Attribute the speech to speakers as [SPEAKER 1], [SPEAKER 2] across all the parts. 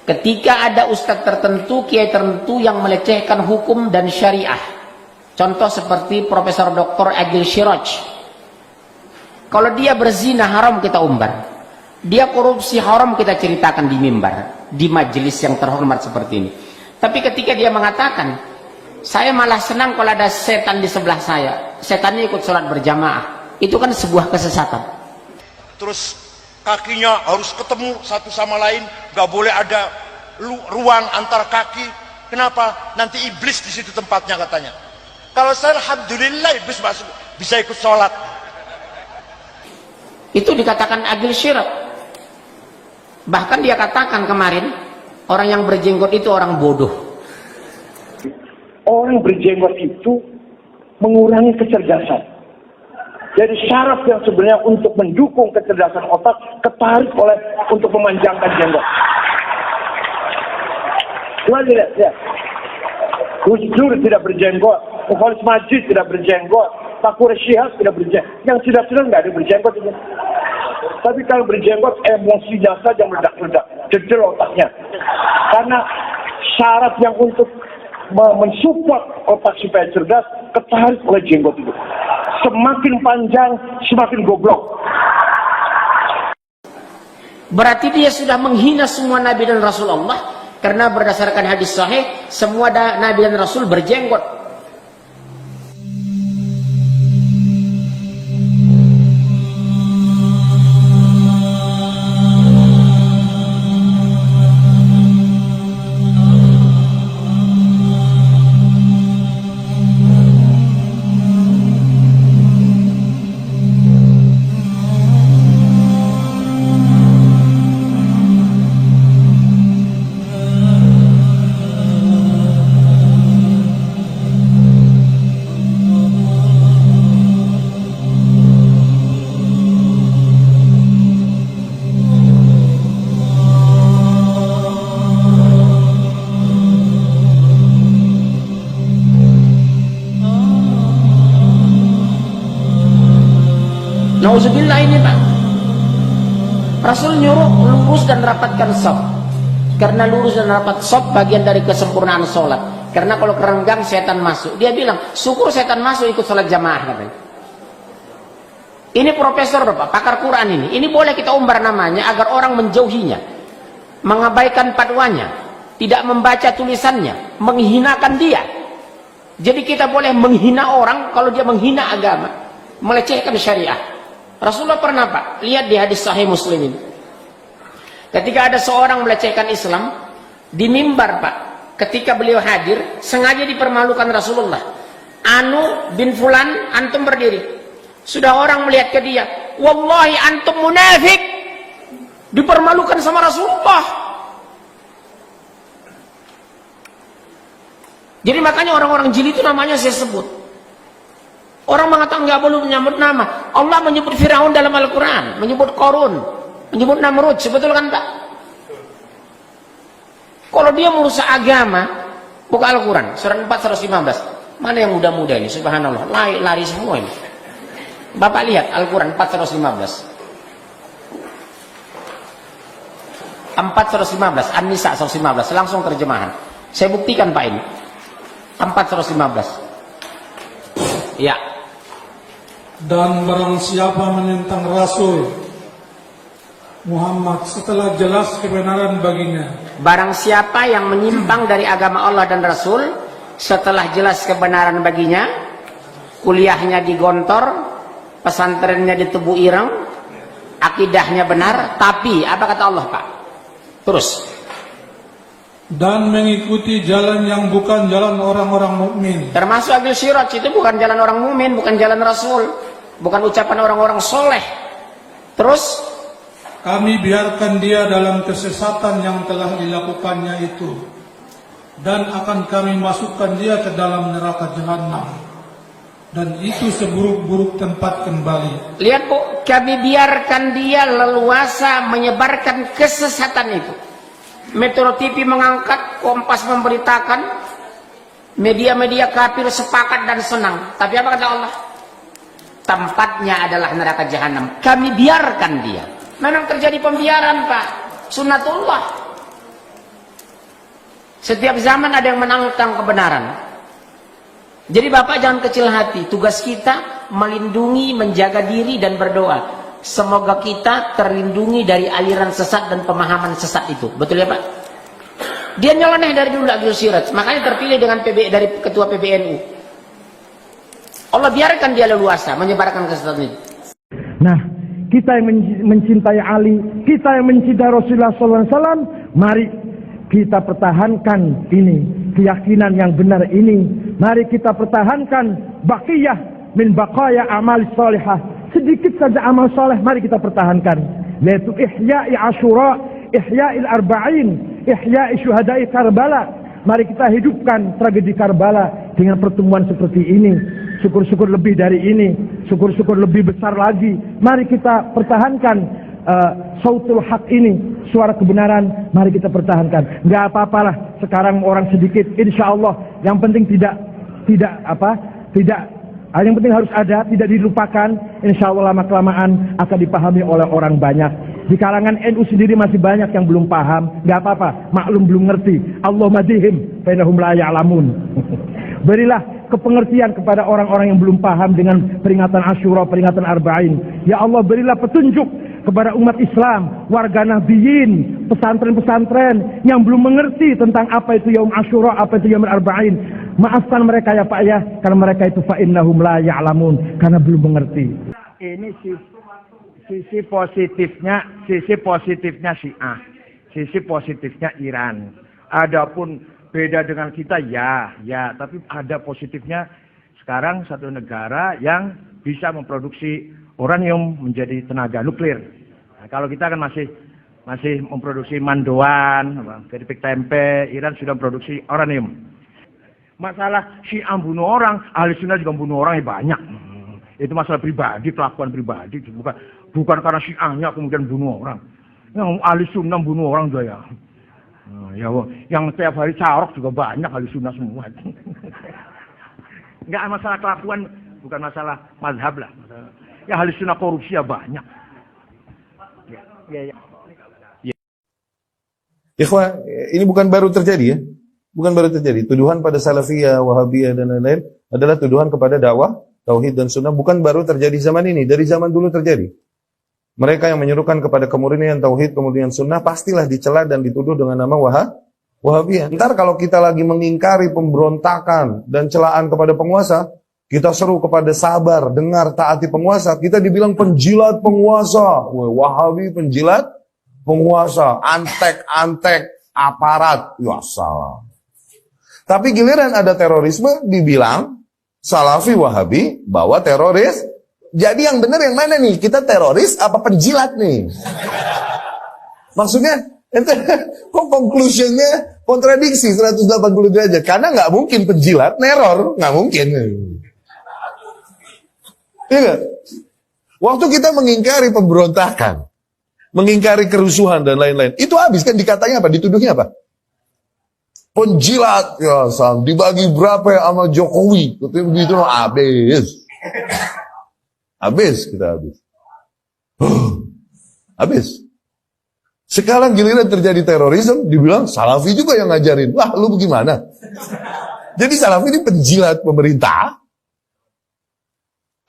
[SPEAKER 1] ketika ada ustadz tertentu, kiai tertentu yang melecehkan hukum dan syariah. Contoh seperti Profesor Dr. Agil Siraj. Kalau dia berzina haram kita umbar. Dia korupsi haram kita ceritakan di mimbar, di majelis yang terhormat seperti ini. Tapi ketika dia mengatakan, saya malah senang kalau ada setan di sebelah saya, setannya ikut sholat berjamaah, itu kan sebuah kesesatan.
[SPEAKER 2] Terus kakinya harus ketemu satu sama lain, gak boleh ada ruang antar kaki. Kenapa? Nanti iblis di situ tempatnya katanya. Kalau saya alhamdulillah iblis masuk, bisa ikut sholat.
[SPEAKER 1] Itu dikatakan Agil Siraj. Bahkan dia katakan kemarin, orang yang berjenggot itu orang bodoh.
[SPEAKER 3] Orang berjenggot itu mengurangi kecerdasan. Jadi syarat yang sebenarnya untuk mendukung kecerdasan otak ketarik oleh untuk memanjangkan jenggot. Coba lihat, ya. Gus Dur tidak berjenggot, Mukhlis Majid tidak berjenggot, Taqwa Syihab tidak berjenggot. Yang tidak nggak ada berjenggot itu. Tapi kalau berjenggot emosinya saja meledak-ledak, jedel otaknya. Karena syarat yang untuk mensupport otak supaya cerdas ketarik oleh jenggot itu. Semakin panjang, semakin goblok.
[SPEAKER 1] Berarti dia sudah menghina semua nabi dan rasul Allah, karena berdasarkan hadis sahih semua nabi dan rasul berjenggot. Nauzubillah ini Pak. Rasul nyuruh lurus dan rapatkan shaf. Karena lurus dan rapat shaf bagian dari kesempurnaan sholat. Karena kalau kerenggang setan masuk. Dia bilang, syukur setan masuk ikut sholat jamaah katanya. Ini profesor Pak, pakar Quran ini. Ini boleh kita umbar namanya agar orang menjauhinya. Mengabaikan fatwanya. Tidak membaca tulisannya. Menghinakan dia. Jadi kita boleh menghina orang kalau dia menghina agama. Melecehkan syariah. Rasulullah pernah Pak, lihat di hadis sahih Muslim ini. Ketika ada seorang melecehkan Islam di mimbar Pak, ketika beliau hadir, sengaja dipermalukan Rasulullah. Anu bin Fulan, antum berdiri. Sudah orang melihat ke dia, wallahi antum munafik. Dipermalukan sama Rasulullah. Jadi makanya orang-orang jeli itu namanya saya sebut. Orang mengatakan nggak boleh menyebut nama. Allah menyebut Firaun dalam Al-Quran, menyebut Qarun, menyebut Namrud. Betul kan Pak? Kalau dia merusak agama, buka Al-Quran, surat 415. Mana yang muda-muda ini? Subhanallah, lari semua ini. Bapak lihat Al-Quran 415. 415, An-Nisa 115, langsung terjemahan. Saya buktikan Pak ini. 415. Ya.
[SPEAKER 4] Dan barang siapa menentang Rasul Muhammad setelah jelas kebenaran baginya.
[SPEAKER 1] Barang siapa yang menyimpang dari agama Allah dan Rasul setelah jelas kebenaran baginya, kuliahnya digontor, pesantrennya ditebu ireng, akidahnya benar, tapi apa kata Allah Pak? Terus.
[SPEAKER 4] Dan mengikuti jalan yang bukan jalan orang-orang mukmin.
[SPEAKER 1] Termasuk Agil Siraj itu bukan jalan orang mukmin, bukan jalan Rasul, bukan ucapan orang-orang soleh. Terus
[SPEAKER 4] kami biarkan dia dalam kesesatan yang telah dilakukannya itu, dan akan kami masukkan dia ke dalam neraka jahanam, dan itu seburuk-buruk tempat kembali.
[SPEAKER 1] Lihat Bu, kami biarkan dia leluasa menyebarkan kesesatan itu. Metro TV mengangkat, Kompas memberitakan, media-media kafir sepakat dan senang. Tapi apa kata Allah? Tempatnya adalah neraka jahanam. Kami biarkan dia. Memang terjadi pembiaran Pak, sunnatullah. Setiap zaman ada yang menantang kebenaran. Jadi Bapak jangan kecil hati. Tugas kita melindungi, menjaga diri dan berdoa. Semoga kita terlindungi dari aliran sesat dan pemahaman sesat itu. Betul ya Pak? Dia nyeleneh dari dulu Abdul Siraj. Makanya terpilih dengan dari ketua PBNU. Allah biarkan dia leluasa menyebarkan kesesatan itu.
[SPEAKER 5] Nah, kita yang mencintai Ali, kita yang mencintai Rasulullah SAW, mari kita pertahankan ini, keyakinan yang benar ini. Mari kita pertahankan baqiyah min baqaya amal salihah. Sedikit saja amal soleh, mari kita pertahankan. Yaitu ihya'i Ashura, ihya'il arba'in, ihya'i syuhada'i Karbala. Mari kita hidupkan tragedi Karbala dengan pertemuan seperti ini. Syukur-syukur lebih dari ini, syukur-syukur lebih besar lagi. Mari kita pertahankan sautul haq ini, suara kebenaran. Mari kita pertahankan. Nggak apa-apalah sekarang orang sedikit, insya Allah. Yang penting tidak yang penting harus ada, tidak dilupakan. Insya Allah lama kelamaan akan dipahami oleh orang banyak. Di kalangan NU sendiri masih banyak yang belum paham. Nggak apa-apa, maklum belum ngerti. Allah madihim, fainahum la ya'lamun. Berilah kepengertian kepada orang-orang yang belum paham dengan peringatan Asyura, peringatan Arba'in. Ya Allah, berilah petunjuk kepada umat Islam, warga Nabiyin, pesantren-pesantren yang belum mengerti tentang apa itu Yaum Asyura, apa itu Yaum Arba'in. Maafkan mereka ya Pak ya, karena mereka itu fa'innahum la ya'lamun, karena belum mengerti. Ini sisi positifnya Syiah, sisi positifnya Iran. Adapun beda dengan kita ya, tapi ada positifnya. Sekarang satu negara yang bisa memproduksi uranium menjadi tenaga nuklir. Nah, kalau kita kan masih memproduksi mandoan, keripik tempe. Iran sudah memproduksi uranium. Masalah Syiah bunuh orang, ahli sunnah juga bunuh orang banyak. Itu masalah pribadi, kelakuan pribadi, bukan karena Syiahnya kemudian bunuh orang. Yang ahli sunnah bunuh orang juga ya. Ya, yang setiap hari carok juga banyak ahli sunnah semua. Enggak masalah kelakuan, bukan masalah mazhab lah. Ya ahli sunnah korupsi ya banyak. Ya.
[SPEAKER 6] Ikhwah, ini bukan baru terjadi ya. Bukan baru terjadi. Tuduhan pada Salafiyah, Wahabiyah dan lain-lain adalah tuduhan kepada dakwah, tauhid dan sunnah. Bukan baru terjadi zaman ini, dari zaman dulu terjadi. Mereka yang menyerukan kepada kemurnian tauhid, kemurnian sunnah, pastilah dicela dan dituduh dengan nama Wahabiyah. Ntar kalau kita lagi mengingkari pemberontakan dan celaan kepada penguasa, kita seru kepada sabar, dengar, taati penguasa, kita dibilang penjilat penguasa. Wahabi penjilat penguasa, antek-antek aparat. Ya salah. Tapi giliran ada terorisme, dibilang Salafi Wahabi bawa teroris. Jadi yang benar yang mana nih? Kita teroris apa penjilat nih? Maksudnya, kok conclusionnya kontradiksi 180 derajat? Karena nggak mungkin penjilat neror, nggak mungkin. Iya. Waktu kita mengingkari pemberontakan, mengingkari kerusuhan dan lain-lain, itu habis kan dikatanya apa? Dituduhnya apa? Penjilat, ya Sam, dibagi berapa ya sama Jokowi? Begitu habis. Habis kita habis. Habis. Sekarang giliran terjadi terorisme, dibilang Salafi juga yang ngajarin. Wah, lu bagaimana? Jadi Salafi ini penjilat pemerintah?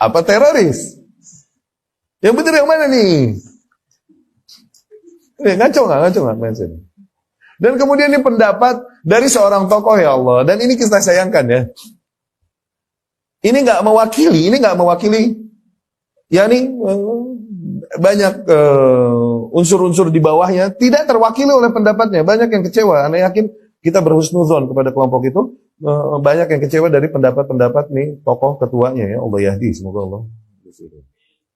[SPEAKER 6] Apa teroris? Yang benar yang mana nih? Ngaco nggak mindset? Dan kemudian ini pendapat dari seorang tokoh ya Allah. Dan ini kita sayangkan ya. Ini nggak mewakili. yakni banyak unsur-unsur di bawahnya tidak terwakili oleh pendapatnya. Banyak yang kecewa. Anda yakin kita berhusnuzon kepada kelompok itu. Banyak yang kecewa dari pendapat-pendapat nih tokoh ketuanya ya. Allah yahdi, semoga Allah.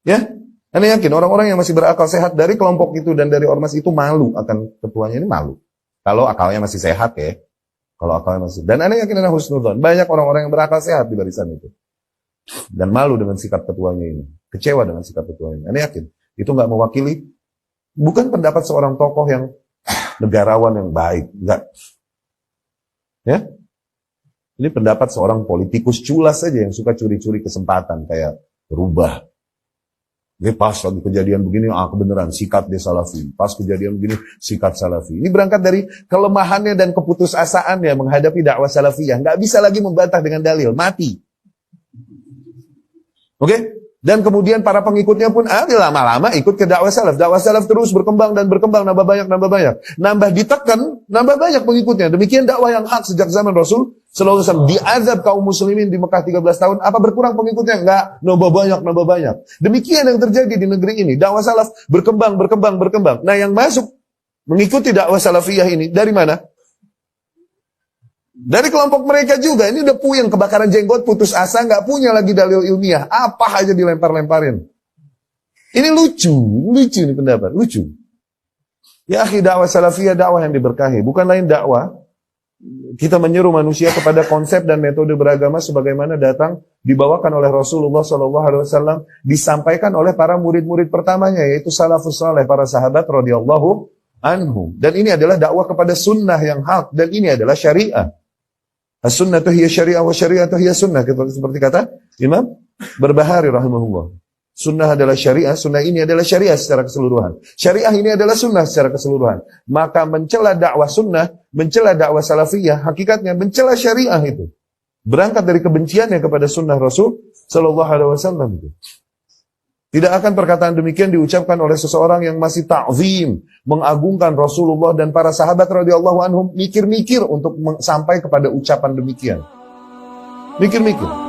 [SPEAKER 6] Ya, Anda yakin orang-orang yang masih berakal sehat dari kelompok itu dan dari ormas itu malu akan ketuanya ini, malu. Kalau akalnya masih sehat ya. Kalau akalnya masih. Dan Anda yakin Anda husnuzon. Banyak orang-orang yang berakal sehat di barisan itu. Dan malu dengan sikap ketuanya ini. Kecewa dengan sikap ketuanya. Anda yakin? Itu nggak mewakili. Bukan pendapat seorang tokoh yang negarawan yang baik. Enggak. Ya. Ini pendapat seorang politikus culas saja yang suka curi-curi kesempatan. Kayak berubah. Dia pas lagi kejadian begini, kebenaran, sikat dia salafi. Pas kejadian begini, sikat salafi. Ini berangkat dari kelemahannya dan keputusasaannya menghadapi dakwah salafiyah. Nggak bisa lagi membantah dengan dalil, mati. Oke? Dan kemudian para pengikutnya pun lama-lama ikut ke dakwah salaf. Dakwah salaf terus berkembang dan berkembang, nambah banyak. Nambah ditekan, nambah banyak pengikutnya. Demikian dakwah yang hak sejak zaman Rasul sallallahu alaihi wasallam. Diazab kaum muslimin di Mekah 13 tahun, apa berkurang pengikutnya? Enggak, nambah banyak. Demikian yang terjadi di negeri ini. Dakwah salaf berkembang. Nah, yang masuk mengikuti dakwah salafiyah ini dari mana? Dari kelompok mereka juga. Ini udah puyeng, kebakaran jenggot, putus asa, nggak punya lagi dalil ilmiah. Apa aja dilempar-lemparin. Ini lucu ini pendapat, lucu. Ya akhi, dakwah salafiyah dakwah yang diberkahi, bukan lain dakwah kita menyeru manusia kepada konsep dan metode beragama sebagaimana datang dibawakan oleh Rasulullah SAW, disampaikan oleh para murid-murid pertamanya, yaitu salafus saleh, para sahabat radhiyallahu anhum. Dan ini adalah dakwah kepada sunnah yang hak, dan ini adalah syariah. As-sunnatu hiya syariah wa syariatu hiya sunnah, seperti kata Imam Barbahari rahimahullah. Sunnah adalah syariah, sunnah ini adalah syariah secara keseluruhan. Syariah ini adalah sunnah secara keseluruhan. Maka mencela dakwah sunnah, mencela dakwah salafiyah, hakikatnya mencela syariah itu. Berangkat dari kebenciannya kepada sunnah Rasul sallallahu alaihi wasallam itu. Tidak akan perkataan demikian diucapkan oleh seseorang yang masih ta'zim, mengagungkan Rasulullah dan para sahabat radhiyallahu anhum, mikir-mikir untuk sampai kepada ucapan demikian. Mikir-mikir.